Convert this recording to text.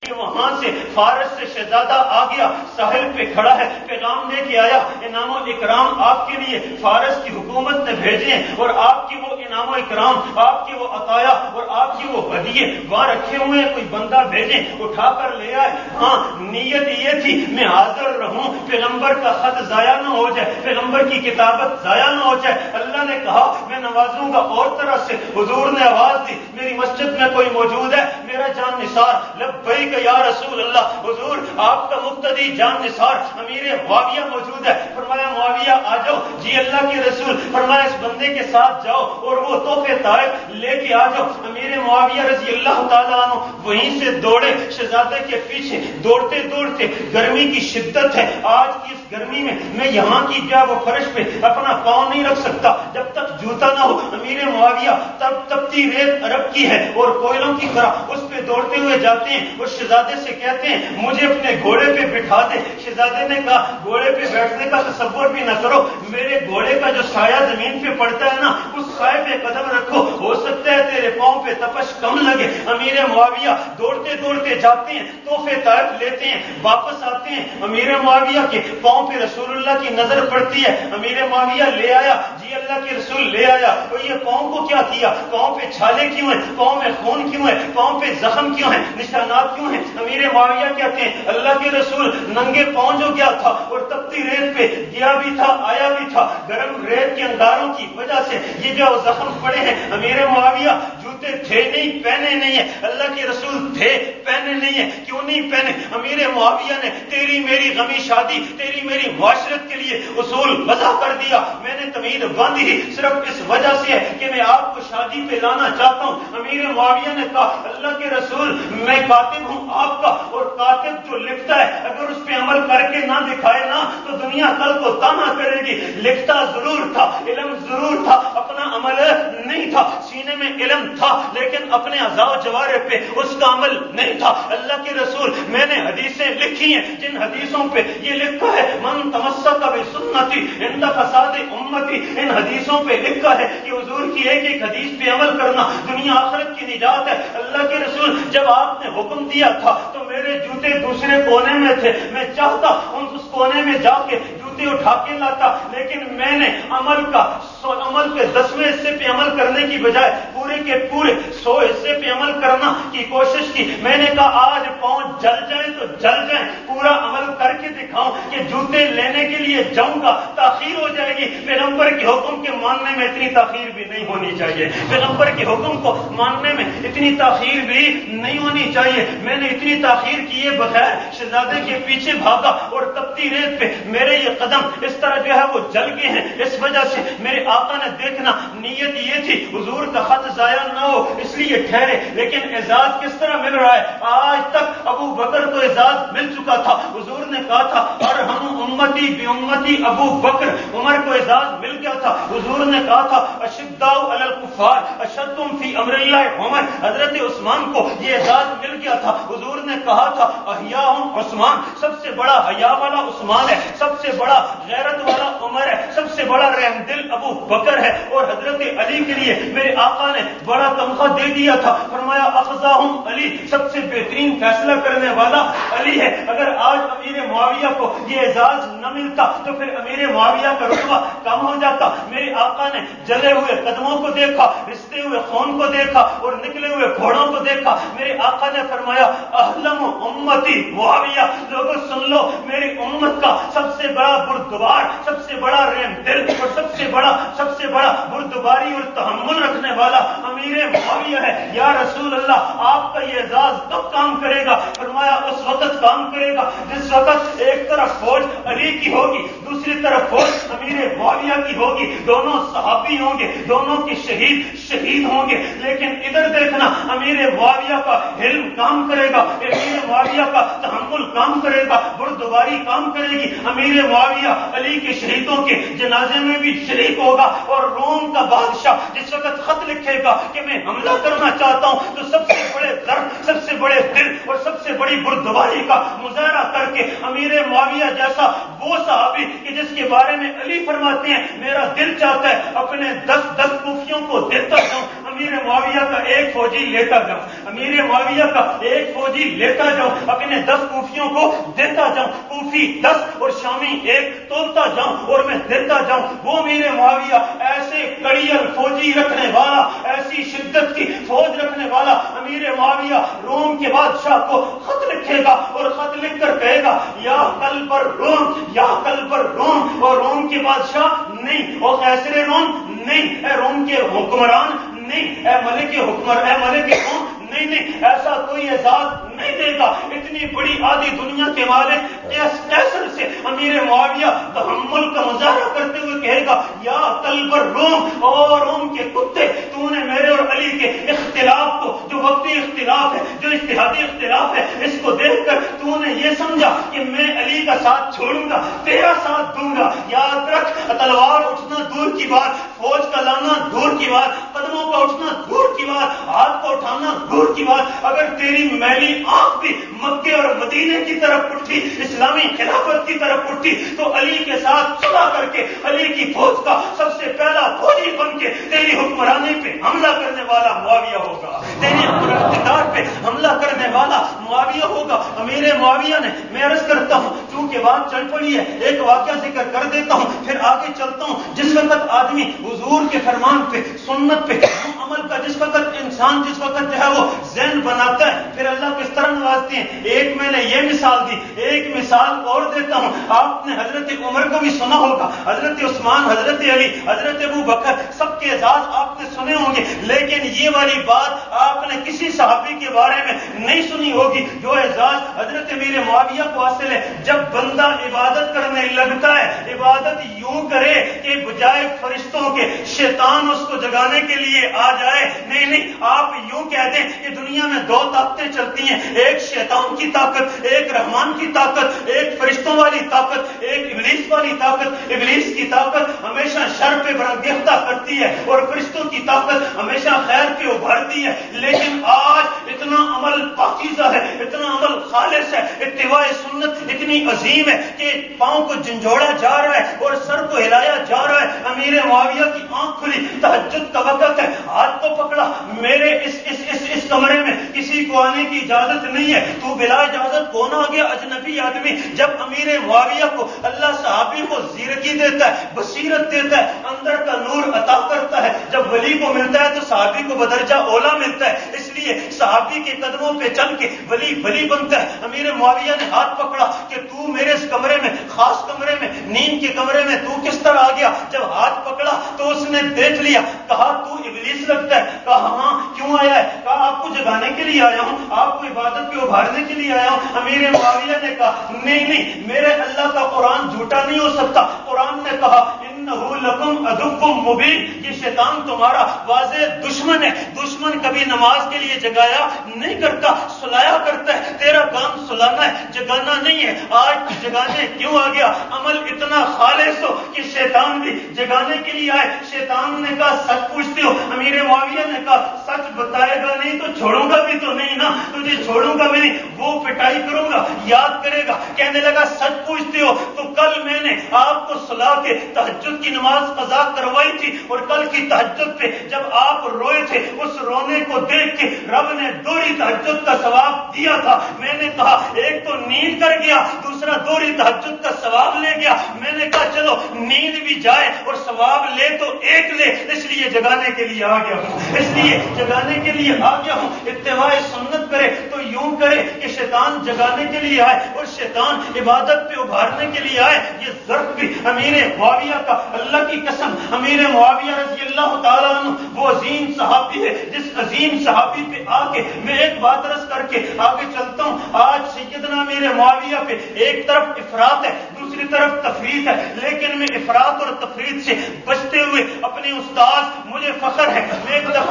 کہ وہاں سے فارس سے شہزادہ آ گیا، ساحل پہ کھڑا ہے، پیغام لے کے آیا، انعام و اکرام آپ کے لیے فارس کی حکومت نے بھیجے ہیں، اور آپ کی وہ انعام و اکرام، آپ کی وہ عطایا اور آپ کی وہ ہدیے وہاں رکھے ہوئے ہیں، کوئی بندہ بھیجیں اٹھا کر لے آئے۔ ہاں نیت یہ تھی میں حاضر رہوں، پیغمبر کا خط ضائع نہ ہو جائے، پیغمبر کی کتابت ضائع نہ ہو جائے۔ اللہ نے کہا میں نوازوں گا اور طرح سے۔ حضور نے آواز دی میری مسجد میں کوئی موجود ہے؟ میرا جان نثار لبیک یا رسول اللہ۔ حضور آپ کا مقتدی جان نثار امیر معاویہ موجود ہے۔ فرمایا معاویہ آ جاؤ۔ جی اللہ کے رسول۔ فرمایا اس بندے کے ساتھ جاؤ اور وہ تحفے طائف لے کے آ جاؤ۔ امیر معاویہ رضی اللہ تعالیٰ عنہ وہیں سے دوڑے شہزادے کے پیچھے، دوڑتے دوڑتے، گرمی کی شدت ہے، آج کی اس گرمی میں یہاں کی کیا وہ فرش پہ اپنا پاؤں نہیں رکھ سکتا جب تک جوتا نہ ہو۔ امیر معاویہ تپتی ریت عرب کی ہے اور کوئلوں کی طرح اس پہ دوڑتے ہوئے جاتے ہیں اور شہزادے سے کہتے ہیں مجھے اپنے گھوڑے پہ بٹھا دے۔ شہزادے نے کہا گھوڑے پہ بیٹھنے کا تصور بھی نہ کرو، میرے گھوڑے کا جو سایہ زمین پہ پڑتا ہے نا اس سائے پہ قدم رکھو، ہو سکتا ہے تیرے پاؤں پہ تپش کم لگے۔ امیر معاویہ دوڑتے دوڑتے جاتے ہیں، تحفے طائف لیتے ہیں، واپس آتے ہیں، امیر معاویہ کے پاؤں پہ رسول اللہ کی نظر پڑتی ہے۔ امیر معاویہ لے آیا، جی اللہ کے رسول لے آیا۔ اور یہ پاؤں کو کیا کیا؟ پاؤں پہ چھالے کیوں ہیں؟ پاؤں میں خون کیوں ہے؟ پاؤں پہ زخم کیوں ہیں؟ نشانات کیوں ہیں؟ امیر معاویہ کہتے ہیں اللہ کے رسول ننگے پاؤں جو گیا تھا اور تپتی ریت پہ گیا بھی تھا آیا بھی تھا، گرم ریت کے انگاروں کی وجہ سے یہ جو زخم پڑے ہیں۔ امیر معاویہ جوتے تھے نہیں، پہنے نہیں ہیں، اللہ کے رسول تھے پہنے نہیں ہیں، کیوں نہیں پہنے؟ امیر معاویہ نے تیری میری غمی شادی، تیری میری معاشرت کے لیے اصول وضع کر دیا، میں نے تمید باندھی ہی صرف اس وجہ سے ہے کہ میں آپ کو شادی پہ لانا چاہتا ہوں۔ امیر معاویہ نے کہا اللہ کے رسول میں کاتب ہوں آپ کا، اور کاتب جو لکھتا ہے اگر اس پہ عمل کر کے نہ دکھائے نا تو دنیا کل کو تانا کرے گی۔ لکھتا ضرور تھا، علم ضرور تھا، اپنا عمل نہیں تھا، سینے میں علم تھا لیکن اپنے اعضاء و جوارح پہ اس کا عمل نہیں تھا۔ اللہ کے رسول میں نے حدیثیں لکھی ہیں جن حدیثوں پہ یہ لکھا ہے من تمسک بسنتی عند فساد امتی، ان حدیثوں پہ لکھا ہے کہ حضور کی ایک ایک حدیث پہ عمل کرنا دنیا آخرت کی نجات ہے۔ اللہ کے رسول جب آپ نے حکم دیا تھا تو میرے جوتے دوسرے کونے میں تھے، میں چاہتا اس کونے میں جا کے جوتے اٹھا کے لاتا، لیکن میں نے عمل پہ 10ویں حصے پہ عمل کرنے کی بجائے پورے کے پورے 100 حصے پہ عمل کرنا کی کوشش کی۔ میں نے کہا آج پاؤں جل جائیں تو جل جائیں، پورا عمل کر کے دکھاؤں کہ جوتے لینے کے لیے جاؤں گا تاخیر ہو جائے گی۔ پیغمبر کے حکم کے ماننے میں اتنی تاخیر بھی نہیں ہونی چاہیے، پیغمبر کے حکم کو ماننے میں اتنی تاخیر بھی نہیں ہونی چاہیے۔ میں نے اتنی تاخیر کیے بغیر شہزادے کے پیچھے بھاگا اور تپتی ریت پہ میرے یہ قدم اس طرح جو ہے وہ جل گئے ہیں، اس وجہ سے میرے آقا نے دیکھنا، نیت یہ تھی حضور کا خط ضائع نہ ہو اس لیے ٹھہرے، لیکن اعزاز کس طرح مل رہا ہے؟ آج تک ابو بکر کو اعزاز مل چکا تھا، حضور نے کہا تھا ارحم امتی بامتی ابو بکر، عمر کو اعزاز مل گیا تھا، حضور نے کہا تھا اشداء علی الکفار اشدهم فی امر اللہ عمر، حضرت عثمان کو یہ اعزاز مل گیا تھا، حضور نے کہا تھا احیاء عثمان، سب سے بڑا حیا والا عثمان ہے، سب سے بڑا غیرت والا عمر ہے، سب سے بڑا رحم دل ابو بکر ہے، اور حضرت علی کے لیے میرے آقا نے بڑا تمغہ دے دیا تھا، فرمایا اخذاہم علی، سب سے بہترین فیصلہ کرنے والا علی ہے۔ اگر آج امیر معاویہ کو یہ اعزاز نہ ملتا تو پھر امیر معاویہ کا رتبہ کم ہو جاتا۔ میرے آقا نے جلے ہوئے قدموں کو دیکھا، رستے ہوئے خون کو دیکھا اور نکلے ہوئے گھوڑوں کو دیکھا، میرے آقا نے فرمایا احلم امتی معاویہ، لوگوں سن لو میری امت کا سب سے بڑا بردبار، سب سے بڑا رحم دل اور سب سے بڑا بردباری اور تحمل رکھنے والا امیر معاویہ ہے۔ یا رسول اللہ آپ کا یہ اعزاز کب کام کرے گا؟ فرمایا اس وقت کام کرے گا جس وقت ایک طرف فوج علی کی ہوگی، دوسری طرف فوج امیر معاویہ کی ہوگی، دونوں صحابی ہوں گے، دونوں کے شہید ہوں گے، لیکن ادھر دیکھنا امیر معاویہ کا حلم کام کرے گا، امیر معاویہ کا تحمل کام کرے گا، بردباری کام کرے گی۔ امیر معاویہ علی کے شہیدوں کے جنازے میں بھی شریک ہوگا، اور روم کا بادشاہ جس وقت خط لکھے گا کہ میں حملہ کرنا چاہتا ہوں تو سب سے بڑے درد، سب سے بڑے دل اور سب سے بڑی بردباری کا مظاہرہ کر کے امیر معاویہ جیسا وہ صحابی کہ جس کے بارے میں علی فرماتے ہیں میرا دل چاہتا ہے اپنے 10 کوفیوں کو دیتا جاؤں، امیر معاویہ کا ایک فوجی لیتا جاؤں، امیر معاویہ کا ایک فوجی لیتا جاؤں، اپنے 10 کوفیوں کو دیتا جاؤں، کوفی 10 اور شامی 1 تولتا جاؤں اور میں دیتا جاؤں۔ وہ امیر معاویہ ایسے کڑیل فوجی رکھنے والا، ایسی شدت کی فوج رکھنے والا امیر معاویہ روم کے بادشاہ کو خط لکھے گا اور خط لکھ کر کہے گا یا قلب الروم، یا قلب الروم، اور روم کے بادشاہ نہیں، اور قیصر روم نہیں، اے روم کے حکمران نہیں، اے ملک روم نہیں، ایسا کوئی اعزاز نہیں دے گا۔ اتنی بڑی آدھی دنیا کے مالک قیصر سے امیر معاویہ تحمل کا مظاہرہ کرتے ہوئے کہے گا یا قلب الروم، اور روم کے کتے، تو نے میرے اور علی کے اختلاف کو، جو وقتی اختلاف ہے، جو اجتہادی اختلاف ہے، اس کو دیکھ کر تو نے یہ سمجھا کہ میں علی کا ساتھ چھوڑوں گا، تیرا ساتھ دوں گا۔ یاد رکھ، تلوار اٹھنا دور کی بات، فوج کا لانا دور کی بات، قدموں کا اٹھنا دور کی بات، ہاتھ کو اٹھانا دور کی بات، اگر تیری میلی آنکھ بھی مکے اور مدینے کی طرف اٹھی، اسلامی خلافت کی طرف اٹھی، تو علی کے ساتھ صلح کر کے علی کی فوج کا سب سے پہلا فوجی بن کے تیری حکمرانی پہ حملہ کرنے والا معاویہ ہوگا، تیری اقتدار پہ حملہ کرنے والا معاویہ ہوگا۔ امیر معاویہ نے، میں عرض کرتا ہوں چونکہ بات چل پڑی ہے، ایک واقعہ ذکر کر دیتا ہوں پھر آگے چلتا ہوں۔ جس وقت آدمی حضور کے فرمان پہ، سنت پہ عمل کا، جس وقت انسان جو ہے وہ ذہن بناتا ہے، پھر اللہ کس طرح نوازتے ہیں۔ ایک میں نے یہ مثال دی، ایک مثال اور دیتا ہوں۔ آپ نے حضرت عمر کو بھی سنا ہوگا، حضرت عثمان، حضرت علی، حضرت ابو بکر، سب کے اعزاز آپ نے سنے ہوں گے، لیکن یہ والی بات آپ نے کسی صحابی کے بارے میں نہیں سنی ہوگی جو اعزاز حضرت امیر معاویہ کو حاصل ہے۔ جب بندہ عبادت کرنے لگتا ہے، عبادت یوں کرے کہ بجائے فرشتوں کے شیطان اس کو جگانے کے لیے آ جائے، نہیں، آپ یوں کہہ دیں کہ دنیا میں 2 طاقتیں چلتی ہیں، ایک شیطان کی طاقت، ایک رحمان کی طاقت، ایک فرشتوں والی طاقت، ایک ابلیس والی طاقت۔ ابلیس کی طاقت ہمیشہ شر پہ برانگیختہ کرتی ہے اور فرشتوں کی طاقت ہمیشہ خیر پہ ابھرتی ہے۔ لیکن آج اتنا عمل پاکیزہ ہے، اتنا عمل خالص ہے، اتباع سنت اتنی عظیم ہے کہ پاؤں کو جھنجھوڑا جا رہا ہے اور سر کو ہلایا جا رہا ہے۔ امیر معاویہ کی آنکھ کھلی، تہجد کا وقت ہے، ہاتھ کو پکڑا، میرے اس کمرے میں کسی کو آنے کی اجازت نہیں ہے، تو بلا اجازت کون آ گیا؟ اجنبی آدمی۔ جب امیر معاویہ کو اللہ صحابی کو زیرکی دیتا ہے، بصیرت دیتا ہے، اندر کا نور عطا کرتا ہے، جب ولی کو ملتا ہے تو صحابی کو بدرجہ اولا ملتا ہے، اس لیے صحابی کے قدموں پہ چل کے ولی بنتا ہے۔ امیر معاویہ نے ہاتھ پکڑا کہ تو میرے اس کمرے میں، خاص کمرے میں، نیند کے کمرے میں تو کس طرح آ گیا؟ جب ہاتھ پکڑا تو اس نے دیکھ لیا، کہا تو ابلیس لگتا ہے، کہا ہاں کیوں آیا ہے؟ کہا آپ کو جگانے کے لیے آیا ہوں، آپ کو عبادت پہ ابھارنے کے لیے آیا ہوں۔ امیر معاویہ نے کہا نہیں، میرے اللہ کا قرآن جھوٹا نہیں ہو سکتا۔ قرآن نے کہا انہ لکم عدو مبین، یہ شیطان تمہارا واضح دشمن ہے۔ دشمن کبھی نماز کے لیے جگایا نہیں کرتا، سلایا کرتا ہے۔ تیرا کام سلانا ہے، جگانا نہیں ہے۔ آج جگانے کیوں آ گیا؟ عمل اتنا خالص ہو کہ شیطان بھی جگانے کے لیے آئے۔ شیطان نے کہا سچ پوچھتے ہو؟ امیر معاویہ نے کہا سچ بتائے گا نہیں تو چھوڑوں گا بھی تو نہیں نا، تجھے چھوڑوں گا بھی نہیں، وہ پٹائی کروں گا، یاد کرے گا۔ کہنے لگا سچ پوچھتے ہو تو کل میں نے آپ کو سلا کے تہجد کی نماز قضا کروائی تھی، اور کل کی تہجد پہ جب آپ روئے تھے، اس رونے کو دیکھ کے رب نے دوہری تہجد کا ثواب دیا تھا۔ میں نے کہا ایک تو نیند کر گیا، دوسرا دوہری تہجد کا ثواب لے گیا۔ میں نے کہا چلو نیند بھی جائے اور ثواب لے تو ایک لے، اس لیے جگانے کے لیے آ گیا ہوں، اس لیے جگانے کے لیے آ گیا ہوں۔ اتباع سنت کرے تو یوں کرے کہ شیطان جگانے کے لیے آئے اور شیطان عبادت پہ ابھارنے کے لیے آئے۔ یہ ضرب بھی امیر معاویہ کا، اللہ کی قسم امیر معاویہ رضی اللہ تعالیٰ عنہ وہ عظیم صحابی ہے، جس عظیم صحابی پہ آ کے میں ایک بات عرض کر کے آگے چلتا ہوں۔ آج سیدنا امیر معاویہ پہ ایک طرف افراط ہے، دوسری طرف تفریط ہے، لیکن میں افراط اور تفریط سے بچتے ہوئے اپنے استاد، مجھے فخر ہے، میں ایک دفعہ